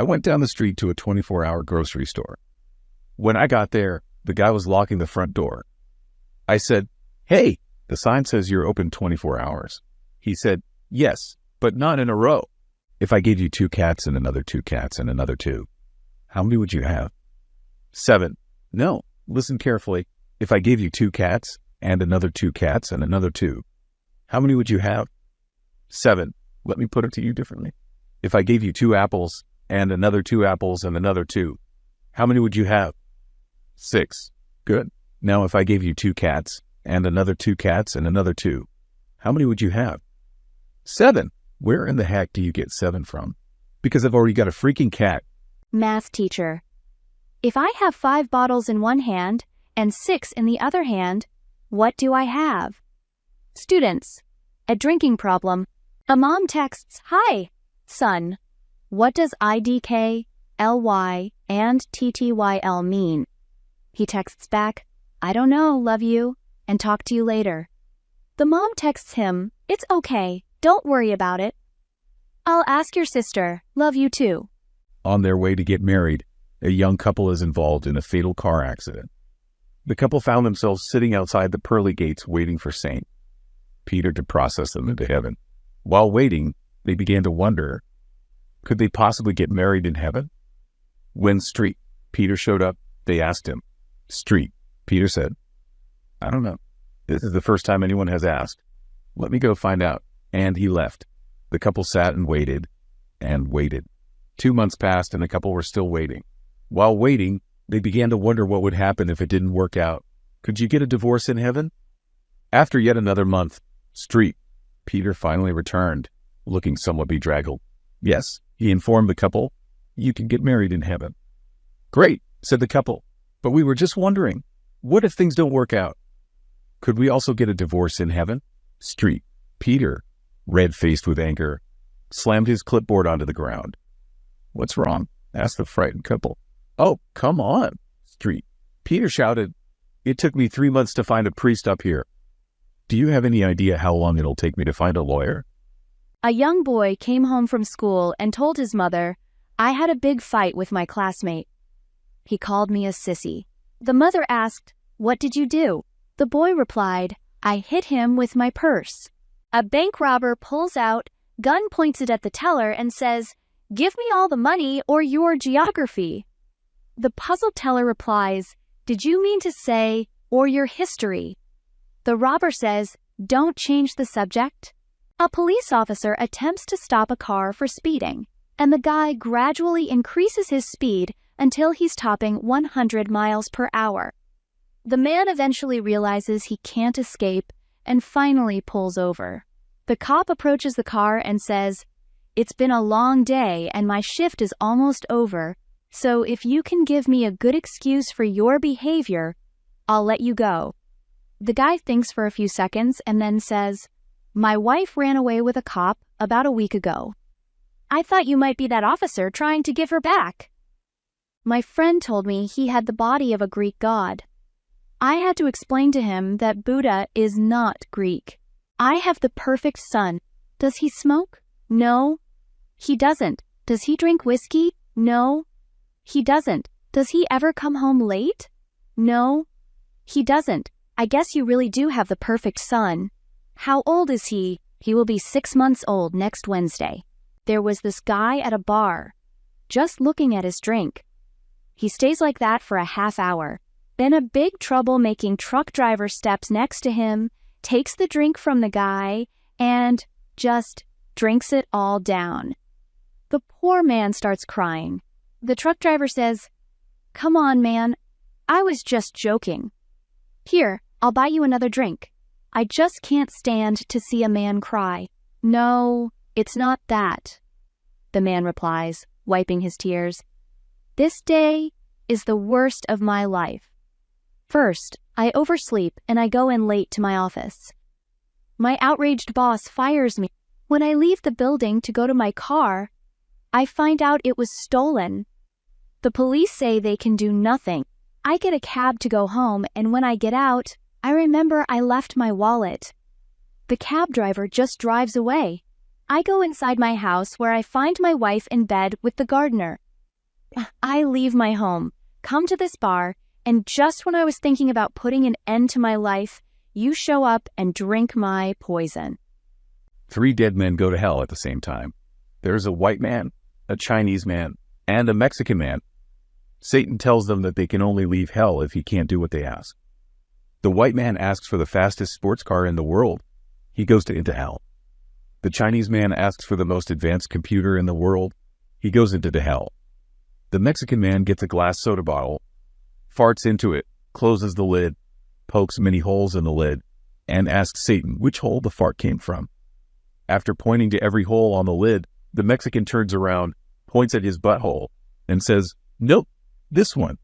I went down the street to a 24-hour grocery store. When I got there, the guy was locking the front door. I said, "Hey, the sign says you're open 24 hours. He said, "Yes, but not in a row." If I gave you 2 cats and another 2 cats and another 2, how many would you have? 7. No, listen carefully. If I gave you 2 cats and another 2 cats and another 2, how many would you have? 7. Let me put it to you differently. If I gave you 2 apples and another 2 apples and another 2, how many would you have? 6. Good. Now if I gave you 2 cats and another 2 cats and another 2, how many would you have? 7. Where in the heck do you get 7 from? Because I've already got a freaking cat. Math teacher. If I have 5 bottles in one hand and 6 in the other hand, what do I have? Students. A drinking problem. A mom texts, "Hi, son. What does IDK, LY, and TTYL mean?" He texts back, "I don't know, love you, and talk to you later." The mom texts him, "It's okay, don't worry about it. I'll ask your sister, love you too." On their way to get married, a young couple is involved in a fatal car accident. The couple found themselves sitting outside the pearly gates waiting for Saint Peter to process them into heaven. While waiting, they began to wonder, could they possibly get married in heaven? When Street Peter showed up, they asked him. Street Peter said, "I don't know. This is the first time anyone has asked. Let me go find out." And he left. The couple sat and waited and waited. 2 months passed and the couple were still waiting. While waiting, they began to wonder what would happen if it didn't work out. Could you get a divorce in heaven? After yet another month, Street Peter finally returned, looking somewhat bedraggled. Yes, he informed the couple, "You can get married in heaven." "Great," said the couple, "but we were just wondering, what if things don't work out? Could we also get a divorce in heaven?" Street Peter, red-faced with anger, slammed his clipboard onto the ground. "What's wrong?" asked the frightened couple. "Oh, come on," Street Peter shouted. "It took me 3 months to find a priest up here. Do you have any idea how long it'll take me to find a lawyer?" A young boy came home from school and told his mother, "I had a big fight with my classmate. He called me a sissy." The mother asked, "What did you do?" The boy replied, "I hit him with my purse." A bank robber pulls out, gun points it at the teller and says, "Give me all the money or your geography." The puzzled teller replies, "Did you mean to say, or your history?" The robber says, "Don't change the subject." A police officer attempts to stop a car for speeding, and the guy gradually increases his speed until he's topping 100 miles per hour. The man eventually realizes he can't escape and finally pulls over. The cop approaches the car and says, "It's been a long day and my shift is almost over, so if you can give me a good excuse for your behavior, I'll let you go." The guy thinks for a few seconds and then says, "My wife ran away with a cop about a week ago. I thought you might be that officer trying to give her back. My friend told me he had the body of a Greek god. I had to explain to him that Buddha is not Greek. I have the perfect son. Does he smoke? No. He doesn't. Does he drink whiskey? No. He doesn't. Does he ever come home late? No. He doesn't. I guess you really do have the perfect son. How old is he? He will be 6 months old next Wednesday." There was this guy at a bar, just looking at his drink. He stays like that for a half hour. Then a big trouble-making truck driver steps next to him, takes the drink from the guy, and just drinks it all down. The poor man starts crying. The truck driver says, "Come on, man. I was just joking. Here, I'll buy you another drink. I just can't stand to see a man cry." "No, it's not that," the man replies, wiping his tears. "This day is the worst of my life. First, I oversleep and I go in late to my office. My outraged boss fires me. When I leave the building to go to my car, I find out it was stolen. The police say they can do nothing. I get a cab to go home, and when I get out, I remember I left my wallet. The cab driver just drives away. I go inside my house where I find my wife in bed with the gardener. I leave my home, come to this bar, and just when I was thinking about putting an end to my life, you show up and drink my poison. 3 dead men go to hell at the same time. There's a white man, a Chinese man, and a Mexican man. Satan tells them that they can only leave hell if he can't do what they ask. The white man asks for the fastest sports car in the world. He goes into hell. The Chinese man asks for the most advanced computer in the world. He goes into hell. The Mexican man gets a glass soda bottle, farts into it, closes the lid, pokes many holes in the lid, and asks Satan which hole the fart came from. After pointing to every hole on the lid, the Mexican turns around, points at his butthole, and says, "Nope, this one."